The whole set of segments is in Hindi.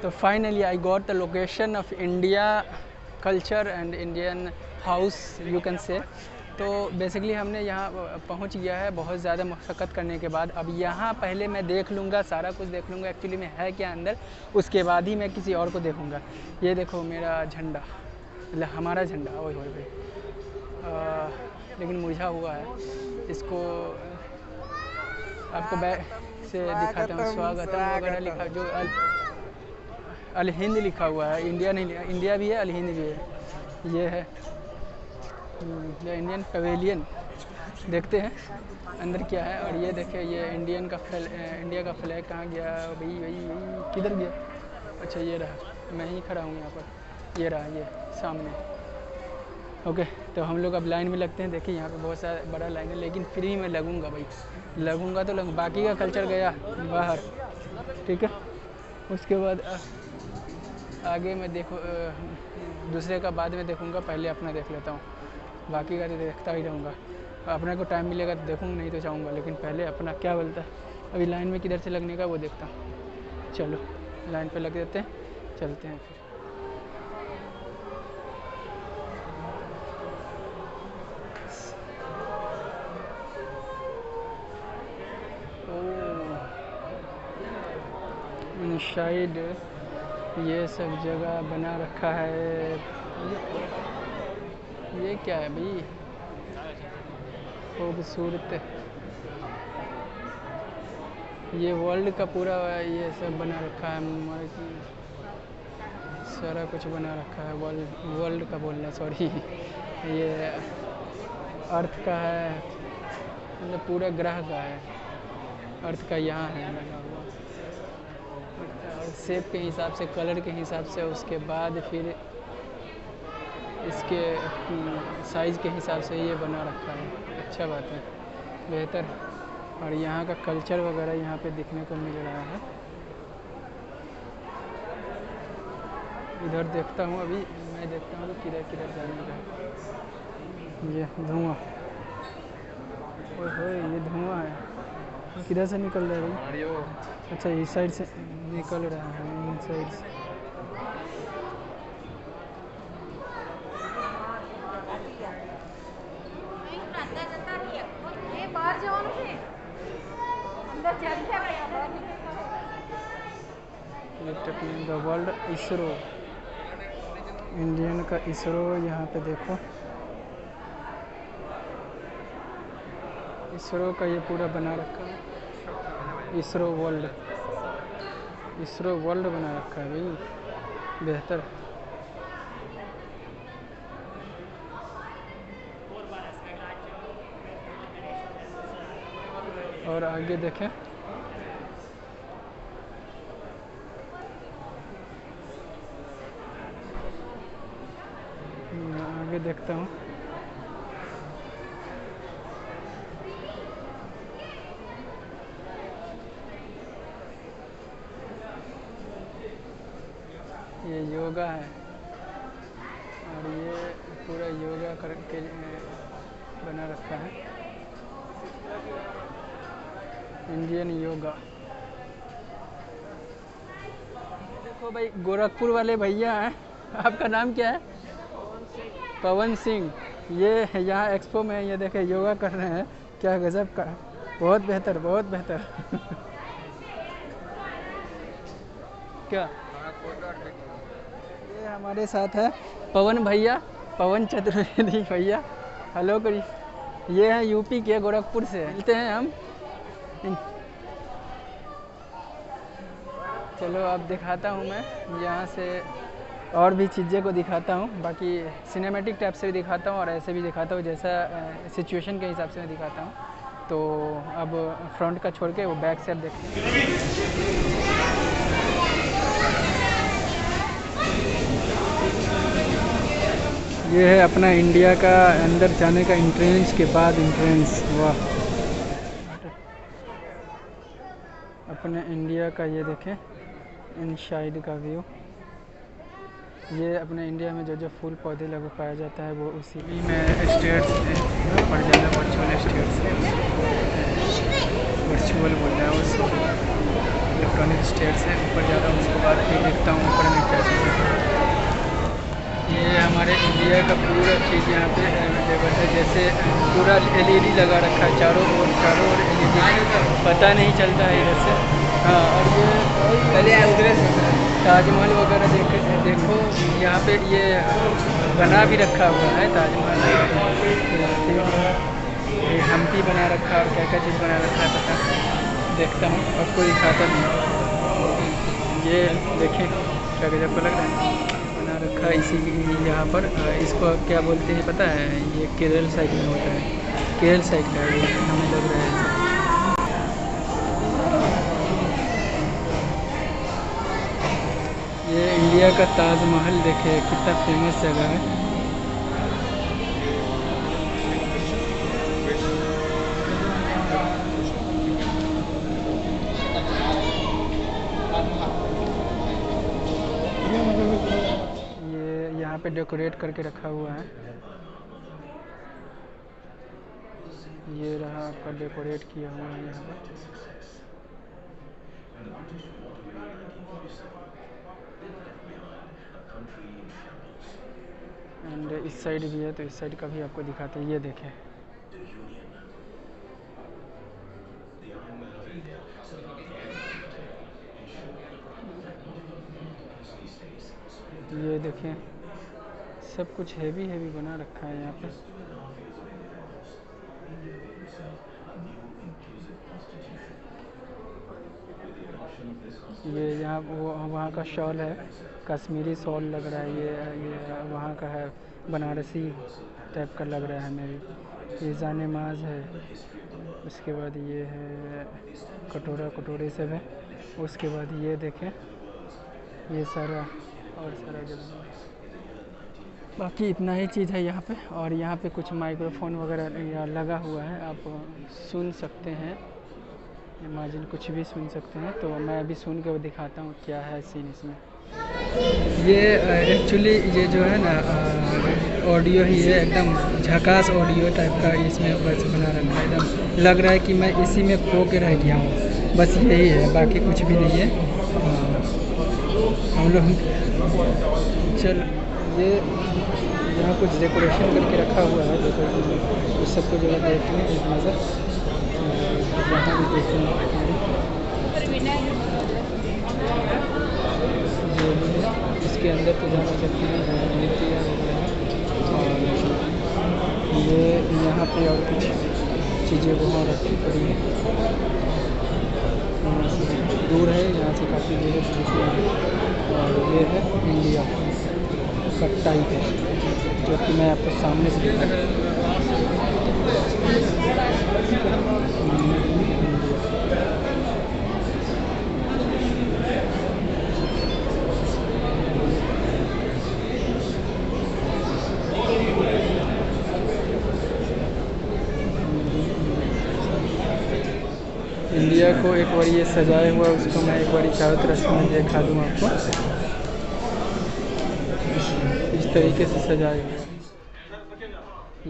तो finally I got the location of India culture and Indian house you can say. तो बेसिकली हमने यहाँ पहुँच गया है बहुत ज़्यादा मशक्क़त करने के बाद। अब यहाँ पहले मैं देख लूँगा, सारा कुछ देख लूँगा एक्चुअली में है क्या अंदर, उसके बाद ही मैं किसी और को देखूँगा। ये देखो मेरा झंडा, मतलब हमारा झंडा, ओए होए लेकिन मुरझा हुआ है। इसको आपको बैक से दिखाता हूँ। स्वागतम वगैरह लिखा, जो अल हिंद लिखा हुआ है, इंडिया नहीं, इंडिया भी है, अल हिंद भी है। ये है इंडियन पवेलियन, देखते हैं अंदर क्या है। और ये देखिए ये इंडिया का फ्लैग कहाँ गया भाई किधर गया? अच्छा ये रहा, मैं ही खड़ा हूँ यहाँ पर, ये रहा ये सामने। ओके, तो हम लोग अब लाइन में लगते हैं। देखिए यहाँ पे बहुत सारा बड़ा लाइन है, लेकिन फ्री में लगूंगा भाई, लगूंगा तो बाकी का कल्चर गया बाहर, ठीक है। उसके बाद आगे मैं दूसरे का बाद में देखूंगा, पहले अपना देख लेता हूँ, बाकी का तो देखता ही रहूँगा। अपने को टाइम मिलेगा तो देखूँगा, नहीं तो चाहूँगा, लेकिन पहले अपना क्या बोलता है। अभी लाइन में किधर से लगने का वो देखता हूँ। चलो लाइन पे लग देते हैं, चलते हैं फिर। शायद ये सब जगह बना रखा है। ये क्या है भाई, खूबसूरत, ये वर्ल्ड का पूरा ये सब बना रखा है, सारा कुछ बना रखा है। वर्ल्ड का बोलना, सॉरी, ये अर्थ का है, मतलब पूरा ग्रह का है, अर्थ का यहाँ है लगा हुआ, और शेप के हिसाब से, कलर के हिसाब से, उसके बाद फिर इसके साइज़ के हिसाब से ये बना रखा है। अच्छा बात है, बेहतर। और यहाँ का कल्चर वगैरह यहाँ पे दिखने को मिल रहा है। इधर देखता हूँ, अभी मैं देखता हूँ किधर किधर जाने का। ये धुआं, ओए ये धुआं है, किधर से निकल रहा है भाई? अच्छा इस साइड से निकल रहा है, इन साइड से। द वर्ल्ड इसरो, इंडियन का इसरो, यहाँ पे देखो इसरो का ये पूरा बना रखा है। इसरो वर्ल्ड बना रखा है भाई, बेहतर। और आगे देखें, आगे देखता हूँ। ये योगा है, और ये पूरा योगा करके बना रखा है, इंडियन योगा। देखो भाई गोरखपुर वाले भैया हैं, आपका नाम क्या है? पवन सिंह। ये यहाँ एक्सपो में ये देखे योगा कर रहे हैं, क्या गजब का, बहुत बेहतर, बहुत बेहतर। क्या ये हमारे साथ है पवन भैया, पवन चतुर्वेदी भैया, हेलो करी। ये है यूपी के गोरखपुर से, मिलते हैं हम। चलो अब दिखाता हूँ मैं यहाँ से, और भी चीज़ें को दिखाता हूँ, बाकी सिनेमैटिक टाइप से भी दिखाता हूँ और ऐसे भी दिखाता हूँ, जैसा सिचुएशन के हिसाब से मैं दिखाता हूँ। तो अब फ्रंट का छोड़ के वो बैक से अब देखते हैं। ये है अपना इंडिया का अंदर जाने का एंट्रेंस के बाद एंट्रेंस, वाह। अपने इंडिया का ये देखें इनसाइड का व्यू। ये अपने इंडिया में जो जो फूल पौधे लगा पाया जाता है वो उसी में स्टेट्स पड़ जाता है, वर्चुअल स्टेट्स, वर्चुअल बोल रहा है उसको। इलेक्ट्रॉनिक स्टेयर से ऊपर जाता हूँ, उसके बाद फिर देखता हूँ ऊपर में क्या चीज़ है। ये हमारे इंडिया का पूरा चीज़ यहाँ पे अवेलेबल है। जैसे पूरा एलईडी लगा रखा है चारों ओर एलईडी, पता नहीं चलता है इधर से। हाँ, और ये उधर ताजमहल वगैरह देखो यहाँ पे ये बना भी रखा हुआ है ताजमहल। ये हम्पी बना रखा है और क्या क्या चीज़ बना रखा है पता नहीं। देखता हूँ, आपको दिखाता नहीं। ये देखें क्या गजब को लग रहा है, बना रखा है इसी यहाँ पर। इसको क्या बोलते हैं पता है? ये केरल साइड में होता है, केरल साइड का है ये, हमें लग रहा है। ये इंडिया का ताजमहल देखे कितना फेमस जगह है। ये यहाँ पे डेकोरेट करके रखा हुआ है। ये रहा आपका डेकोरेट किया हुआ है यहाँ पर। एंड इस साइड भी है, तो इस साइड का भी आपको दिखाते हैं। ये देखें, ये देखें सब कुछ हेवी बना रखा है यहाँ पे। ये यहाँ वहाँ का शॉल है, कश्मीरी शॉल लग रहा है। ये वहाँ का है, बनारसी टाइप का लग रहा है मेरे। ये जानेमाज़ है। उसके बाद ये है कटोरे सब है। उसके बाद ये देखें, ये सारा और सारा जगह बाकी इतना ही चीज़ है यहाँ पे। और यहाँ पे कुछ माइक्रोफोन वगैरह लगा हुआ है, आप सुन सकते हैं, इमेजिन कुछ भी सुन सकते हैं। तो मैं अभी सुन के दिखाता हूँ क्या है सीन इसमें। ये एक्चुअली ये जो है ना ऑडियो ही है, एकदम झकास ऑडियो टाइप का इसमें बस बना रखा है। एकदम लग रहा है कि मैं इसी में खो के रह गया हूँ, बस यही है, बाकी कुछ भी नहीं है। हम लोग चल ये यहाँ कुछ डेकोरेशन करके रखा हुआ है, डेकोरेशन इस सबको जो है देखते हैं एक नज़र। यहाँ भी देखते हैं, जो भी है इसके अंदर तो जाना सकते हैं नृत्य वगैरह। और ये यहाँ पे और कुछ चीज़ें वहाँ रखी पड़ी हैं, यहाँ से दूर है, यहाँ से काफ़ी दूर है। और ये है इंडिया का टाइप है, जो कि मैं आपको सामने से दिखा। इंडिया को एक बार ये सजाया हुआ, उसको मैं एक बार चारों तरफ से मैं दिखा दूँ आपको। इस तरीके से सजाया हुआ,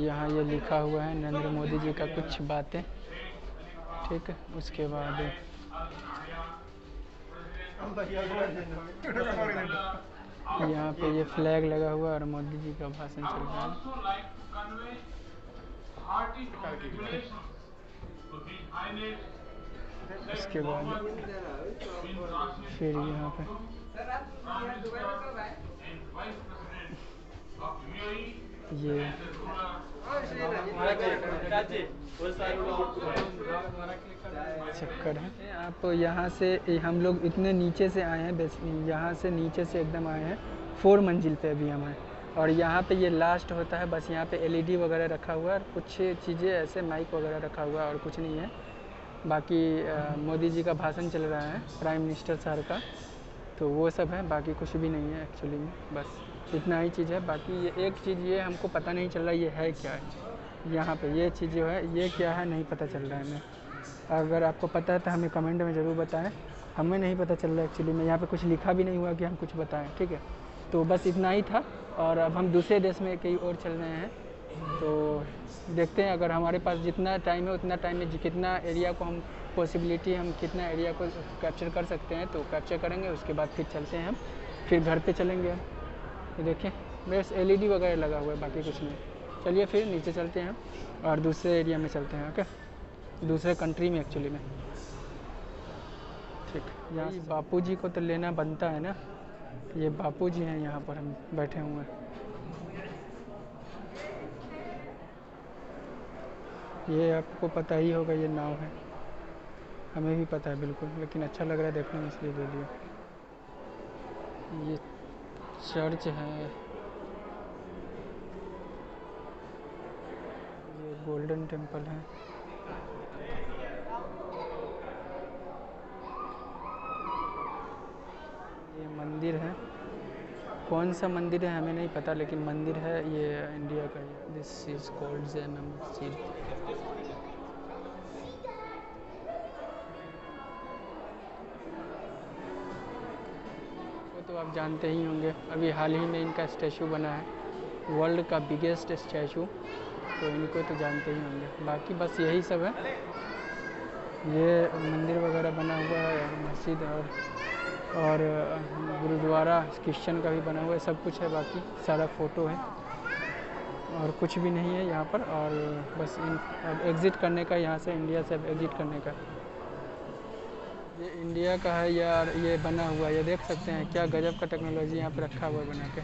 यहाँ ये लिखा हुआ है नरेंद्र मोदी जी का कुछ बातें, ठीक है। उसके बाद यहाँ पे ये फ्लैग लगा हुआ और मोदी जी का भाषण चल रहा है। उसके बाद फिर यहाँ पे ये चक्कर है। आप यहाँ से हम लोग इतने नीचे से आए हैं, यहाँ से नीचे से एकदम आए हैं, 4 मंजिल पे अभी हम हैं। और यहाँ पे ये लास्ट होता है, बस यहाँ पे एलईडी वगैरह रखा हुआ है, कुछ चीज़ें ऐसे माइक वगैरह रखा हुआ है और कुछ नहीं है। बाकी मोदी जी का भाषण चल रहा है, प्राइम मिनिस्टर सर का, तो वो सब है, बाकी कुछ भी नहीं है एक्चुअली में, बस इतना ही चीज़ है। बाकी ये एक चीज़ ये हमको पता नहीं चल रहा ये है क्या है, यहाँ पे ये चीज़ जो है ये क्या है नहीं पता चल रहा है हमें। अगर आपको पता है तो हमें कमेंट में ज़रूर बताएं, हमें नहीं पता चल रहा है एक्चुअली में, यहाँ पे कुछ लिखा भी नहीं हुआ कि हम कुछ बताएं, ठीक है। तो बस इतना ही था। और अब हम दूसरे देश में कहीं और चल रहे हैं, तो देखते हैं, अगर हमारे पास जितना टाइम है उतना टाइम में कितना एरिया को हम पॉसिबिलिटी हम कितना एरिया को कैप्चर कर सकते हैं तो कैप्चर करेंगे। उसके बाद फिर चलते हैं हम, फिर घर पे चलेंगे हम। ये देखें बस एलईडी वगैरह लगा हुआ है, बाकी कुछ नहीं। चलिए फिर नीचे चलते हैं और दूसरे एरिया में चलते हैं। ओके, दूसरे कंट्री में एक्चुअली में। ठीक, यहाँ बापू जी को तो लेना बनता है ना। ये बापू जी हैं, यहाँ पर हम बैठे हुए हैं। ये आपको पता ही होगा, ये नाव है, हमें भी पता है बिल्कुल, लेकिन अच्छा लग रहा है देखने में इसलिए ले लिया। ये चर्च है, ये गोल्डन टेम्पल है। ये मंदिर है, कौन सा मंदिर है हमें नहीं पता, लेकिन मंदिर है ये इंडिया का। This is called Jama Masjid. वो तो आप जानते ही होंगे, अभी हाल ही में इनका स्टैचू बना है, वर्ल्ड का बिगेस्ट स्टैचू, तो इनको तो जानते ही होंगे। बाकी बस यही सब है, ये मंदिर वगैरह बना हुआ है, मस्जिद और गुरुद्वारा क्रिश्चियन का भी बना हुआ है, सब कुछ है। बाकी सारा फ़ोटो है और कुछ भी नहीं है यहाँ पर। और बस अब एग्ज़िट करने का, यहाँ से इंडिया से अब एग्ज़िट करने का। ये इंडिया का है यार, ये बना हुआ, ये देख सकते हैं क्या गजब का टेक्नोलॉजी यहाँ पर रखा हुआ है बना के।